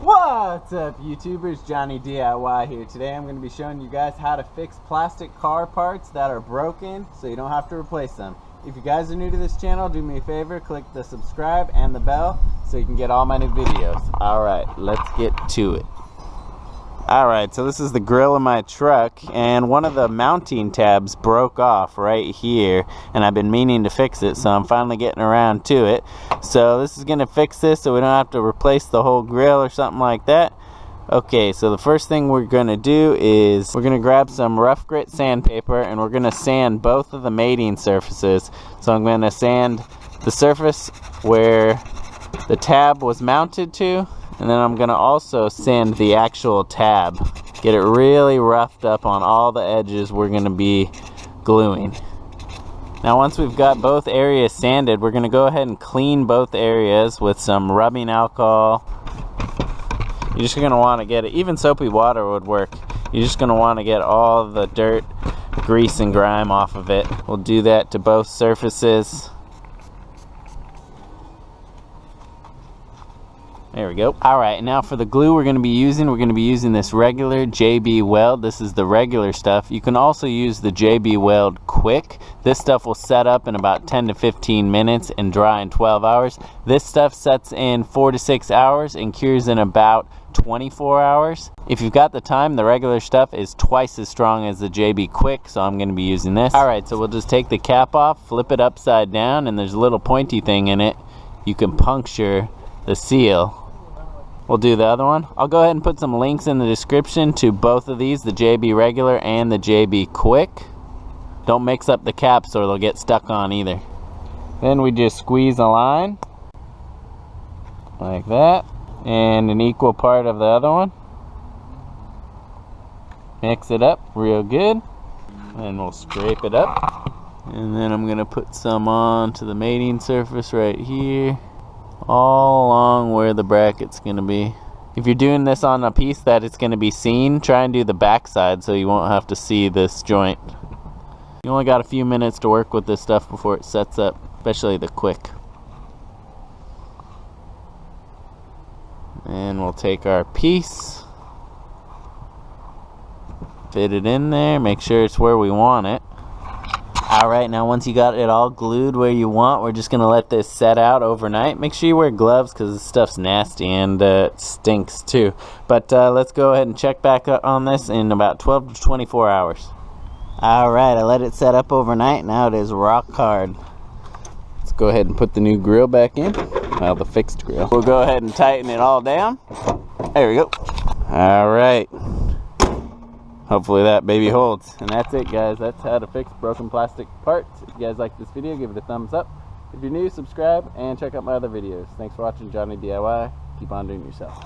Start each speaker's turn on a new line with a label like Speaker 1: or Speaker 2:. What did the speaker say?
Speaker 1: What's up, YouTubers? Johnny DIY here. Today I'm going to be showing you guys how to fix plastic car parts that are broken so you don't have to replace them. If you guys are new to this channel, do me a favor, click the subscribe and the bell so you can get all my new videos. Alright, let's get to it. Alright, so this is the grill of my truck, and one of the mounting tabs broke off right here, and I've been meaning to fix it, so I'm finally getting around to it. So this is going to fix this so we don't have to replace the whole grill or something like that. Okay, so the first thing we're going to do is we're going to grab some rough grit sandpaper, and we're going to sand both of the mating surfaces. So I'm going to sand the surface where the tab was mounted to, and then I'm going to also sand the actual tab. Get it really roughed up on all the edges we're going to be gluing. Now once we've got both areas sanded, we're going to go ahead and clean both areas with some rubbing alcohol. You're just going to want to get it, even soapy water would work. You're just going to want to get all the dirt, grease, and grime off of it. We'll do that to both surfaces. There we go. Alright, now for the glue we're going to be using this regular JB Weld. This is the regular stuff. You can also use the JB Weld Quick. This stuff will set up in about 10 to 15 minutes and dry in 12 hours. This stuff sets in 4 to 6 hours and cures in about 24 hours. If you've got the time, the regular stuff is twice as strong as the JB Quick, so I'm going to be using this. Alright, so we'll just take the cap off, flip it upside down, and there's a little pointy thing in it. You can puncture the seal. We'll do the other one. I'll go ahead and put some links in the description to both of these, the JB Regular and the JB Quick. Don't mix up the caps or they'll get stuck on either. Then we just squeeze a line like that, and an equal part of the other one. Mix it up real good, and we'll scrape it up. And then I'm gonna put some on to the mating surface right here, all along where the bracket's going to be. If you're doing this on a piece that it's going to be seen, try and do the back side so you won't have to see this joint. You only got a few minutes to work with this stuff before it sets up, especially the Quick. And we'll take our piece, fit it in there, make sure it's where we want it. Alright, now once you got it all glued where you want, we're just going to let this set out overnight. Make sure you wear gloves because this stuff's nasty and it stinks too. But let's go ahead and check back on this in about 12 to 24 hours. Alright, I let it set up overnight. Now it is rock hard. Let's go ahead and put the new grill back in. Well, the fixed grill. We'll go ahead and tighten it all down. There we go. Alright. Hopefully that baby holds. And that's it, guys. That's how to fix broken plastic parts. If you guys like this video, give it a thumbs up. If you're new, subscribe and check out my other videos. Thanks for watching Johnny DIY. Keep on doing yourself.